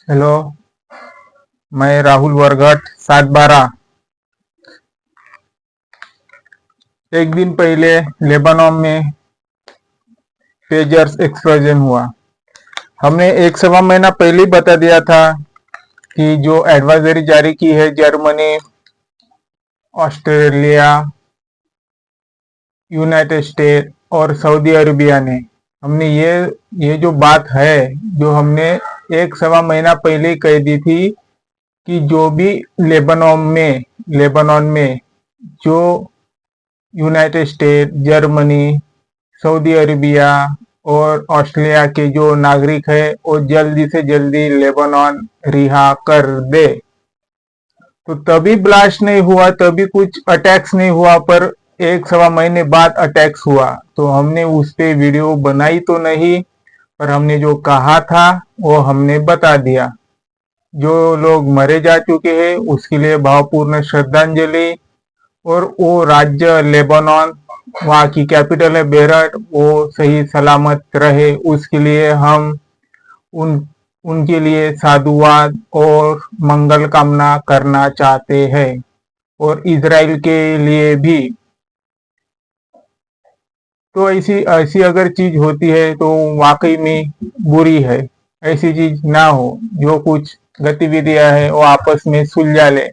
Hello. मैं राहुल वरघट 7/12। एक दिन पहले लेबनान में पेजर्स एक्सप्लोजन हुआ। हमने एक सवा महीना पहले ही बता दिया था कि जो एडवाइजरी जारी की है जर्मनी, ऑस्ट्रेलिया, यूनाइटेड स्टेट और सऊदी अरेबिया ने, हमने ये जो बात है जो हमने एक सवा महीना पहले ही कह दी थी कि जो भी लेबनान में जो United state, Germany, Saudi Arabia और ऑस्ट्रेलिया के जो नागरिक है वो जल्दी से जल्दी लेबनान रिहा कर दे। तो तभी ब्लास्ट नहीं हुआ, तभी कुछ अटैक्स नहीं हुआ, पर एक सवा महीने बाद अटैक्स हुआ। तो हमने उस पे वीडियो बनाई तो नहीं, पर हमने जो कहा था वो हमने बता दिया। जो लोग मरे जा चुके हैं उसके लिए भावपूर्ण श्रद्धांजलि। और वो राज्य लेबनान, वहाँ की कैपिटल है बेरट, वो सही सलामत रहे उसके लिए हम उन उनके लिए साधुवाद और मंगल कामना करना चाहते हैं। और इजराइल के लिए भी। तो ऐसी ऐसी अगर चीज होती है तो वाकई में बुरी है। ऐसी चीज ना हो। जो कुछ गतिविधियां है वो आपस में सुलझा ले।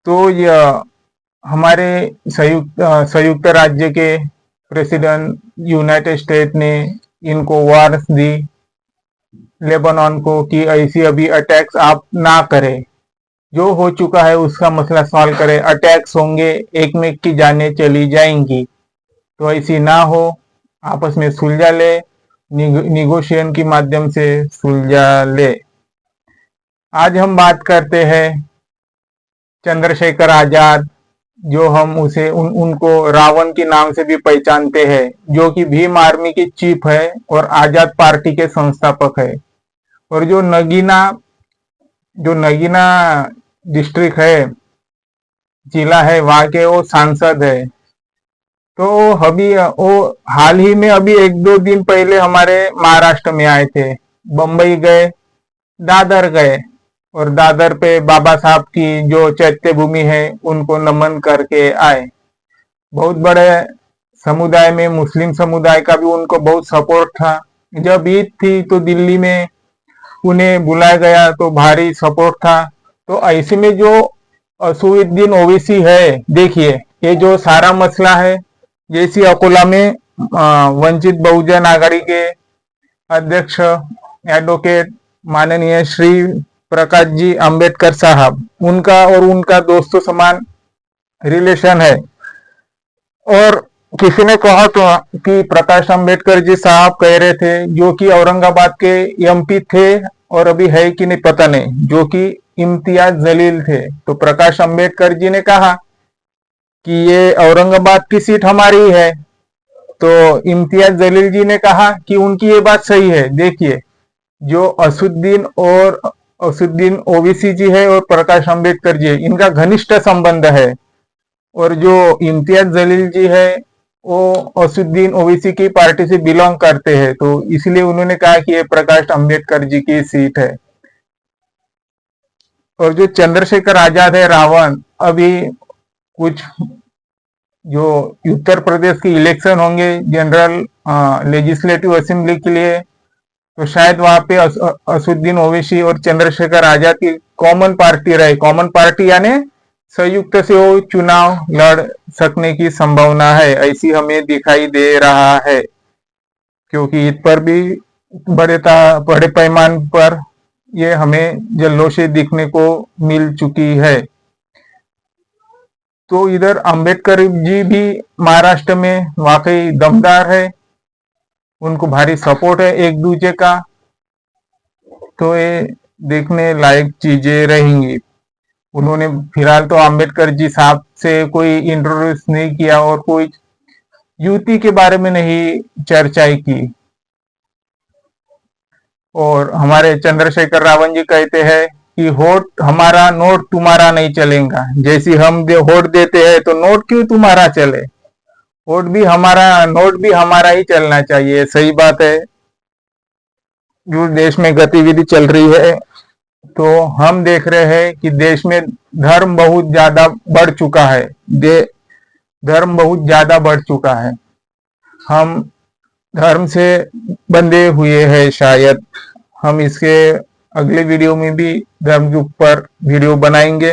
तो यह हमारे संयुक्त राज्य के प्रेसिडेंट यूनाइटेड स्टेट ने इनको वार्निंग दी लेबनान को कि ऐसी अभी अटैक्स आप ना करें। जो हो चुका है उसका मसला सॉल्व करें। अटैक्स होंगे, एक में की जानें चली जाएंगी, तो ऐसी ना हो। आपस में सुलझा ले, निगोशिएशन के माध्यम से सुलझा ले। आज हम बात करते हैं चंद्रशेखर आजाद, जो हम उनको रावण के नाम से भी पहचानते हैं, जो कि भीम आर्मी के चीफ है और आजाद पार्टी के संस्थापक है। और जो नगीना डिस्ट्रिक्ट है, जिला है, वहां के वो सांसद है। तो अभी वो हाल ही में अभी एक दो दिन पहले हमारे महाराष्ट्र में आए थे। बम्बई गए, दादर गए, और दादर पे बाबा साहब की जो चैत्य भूमि है उनको नमन करके आए। बहुत बड़े समुदाय में, मुस्लिम समुदाय का भी उनको बहुत सपोर्ट था। जब ईद थी तो दिल्ली में उन्हें बुलाया गया तो भारी सपोर्ट था। तो ऐसे में जो असुद्दीन ओवैसी है, देखिए ये जो सारा मसला है, जैसी अकोला में वंचित बहुजन आघाड़ी के अध्यक्ष एडवोकेट माननीय श्री प्रकाश जी अंबेडकर साहब, उनका और उनका दोस्तों समान रिलेशन है। और किसी ने कहा तो कि प्रकाश अंबेडकर जी साहब कह रहे थे, जो कि औरंगाबाद के एमपी थे और अभी है कि नहीं पता नहीं, जो कि इम्तियाज जलील थे। तो प्रकाश अंबेडकर जी ने कहा कि ये औरंगाबाद की सीट हमारी है। तो इम्तियाज जलील जी ने कहा कि उनकी ये बात सही है। देखिए, जो असुद्दीन ओवैसी जी है और प्रकाश अंबेडकर जी, इनका घनिष्ठ संबंध है। और जो इम्तियाज जलील जी है वो असुद्दीन ओवैसी की पार्टी से बिलोंग करते हैं। तो इसलिए उन्होंने कहा कि ये प्रकाश अंबेडकर जी की सीट है। और जो चंद्रशेखर आजाद है रावण, अभी कुछ जो उत्तर प्रदेश के इलेक्शन होंगे जनरल लेजिस्लेटिव असेंबली के लिए, तो शायद वहां पे असुद्दीन ओवैसी और चंद्रशेखर आजाद की कॉमन पार्टी रहे। कॉमन पार्टी यानी संयुक्त से वो चुनाव लड़ सकने की संभावना है, ऐसी हमें दिखाई दे रहा है। क्योंकि इस पर भी बड़े पैमान पर ये हमें जल्लोशें दिखने को मिल चुकी है। तो इधर अंबेडकर जी भी महाराष्ट्र में वाकई दमदार है, उनको भारी सपोर्ट है एक दूसरे का। तो ये देखने लायक चीजें रहेंगी। उन्होंने फिलहाल तो अंबेडकर जी साहब से कोई इंट्रोड्यूस नहीं किया और कोई युति के बारे में नहीं चर्चाएं की। और हमारे चंद्रशेखर रावण जी कहते हैं कि वोट हमारा, नोट तुम्हारा नहीं चलेगा। जैसे हम वोट देते हैं तो नोट क्यों तुम्हारा चले, वोट भी हमारा, नोट भी हमारा ही चलना चाहिए। सही बात है। जो देश में गतिविधि चल रही है, तो हम देख रहे हैं कि देश में धर्म बहुत ज्यादा बढ़ चुका है। धर्म बहुत ज्यादा बढ़ चुका है। हम धर्म से बंधे हुए हैं शायद। हम इसके अगले वीडियो में भी धर्म के ऊपर वीडियो बनाएंगे।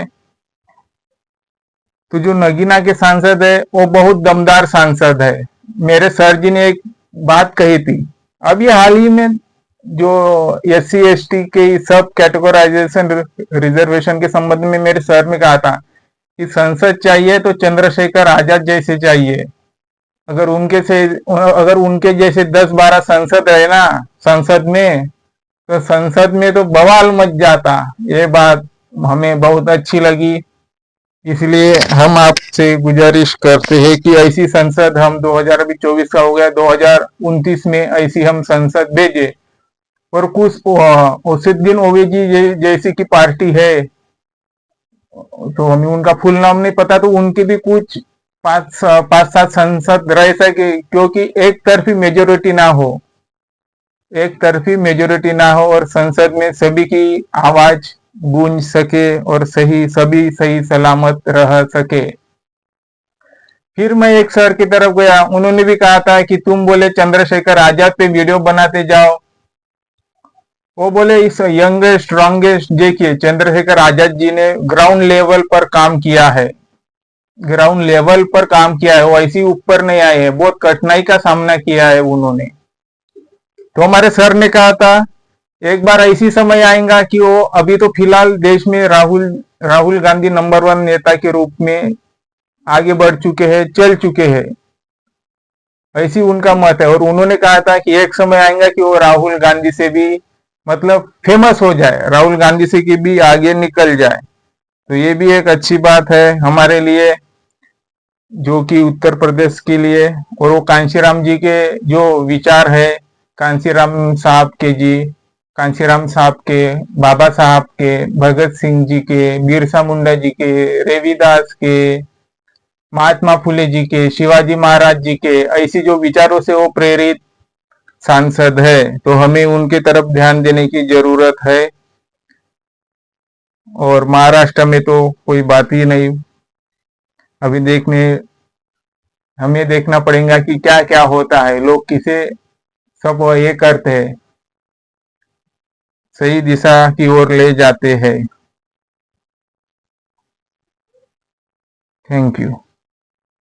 तो जो नगीना के सांसद है वो बहुत दमदार सांसद है। मेरे सर जी ने एक बात कही थी, अभी हाल ही में जो SC ST के सब कैटेगराइजेशन रिजर्वेशन के संबंध में मेरे सर ने कहा था कि संसद चाहिए तो चंद्रशेखर आजाद जैसे चाहिए। अगर उनके जैसे 10-12 सांसद रहे ना संसद में तो बवाल मच जाता। ये बात हमें बहुत अच्छी लगी, इसलिए हम आपसे गुजारिश करते हैं कि ऐसी संसद हम 2024 का हो गया, 2029 में ऐसी हम संसद भेजे। और कुछ असदुद्दीन ओवैसी जैसी की पार्टी है, तो हमें उनका फुल नाम नहीं पता, तो उनकी भी कुछ 5-7 संसद रह सके, क्योंकि एक तरफी मेजोरिटी ना हो और संसद में सभी की आवाज गूंज सके और सभी सही सलामत रह सके। फिर मैं एक सर की तरफ गया, उन्होंने भी कहा था कि तुम बोले चंद्रशेखर आजाद पे वीडियो बनाते जाओ। वो बोले इस यंग स्ट्रॉन्गेस्ट, देखिए चंद्रशेखर आजाद जी ने ग्राउंड लेवल पर काम किया है। वो ऐसी ऊपर नहीं आए हैं, बहुत कठिनाई का सामना किया है उन्होंने। तो हमारे सर ने कहा था एक बार ऐसी समय आएगा कि वो, अभी तो फिलहाल देश में राहुल गांधी नंबर 1 नेता के रूप में आगे बढ़ चुके हैं, चल चुके हैं, ऐसी उनका मत है। और उन्होंने कहा था कि एक समय आएगा कि वो राहुल गांधी से भी मतलब फेमस हो जाए, राहुल गांधी से की भी आगे निकल जाए। तो ये भी एक अच्छी बात है हमारे लिए, जो कि उत्तर प्रदेश के लिए। और वो कांशीराम जी के जो विचार है, कांशीराम साहब के, बाबा साहब के, भगत सिंह जी के, बिरसा मुंडा जी के, रविदास के, महात्मा फुले जी के, शिवाजी महाराज जी के, ऐसी जो विचारों से वो प्रेरित सांसद है, तो हमें उनके तरफ ध्यान देने की जरूरत है। और महाराष्ट्र में तो कोई बात ही नहीं। अभी हमें देखना पड़ेगा कि क्या क्या होता है, लोग किसे सब ये करते हैं, सही दिशा की ओर ले जाते हैं। Thank you.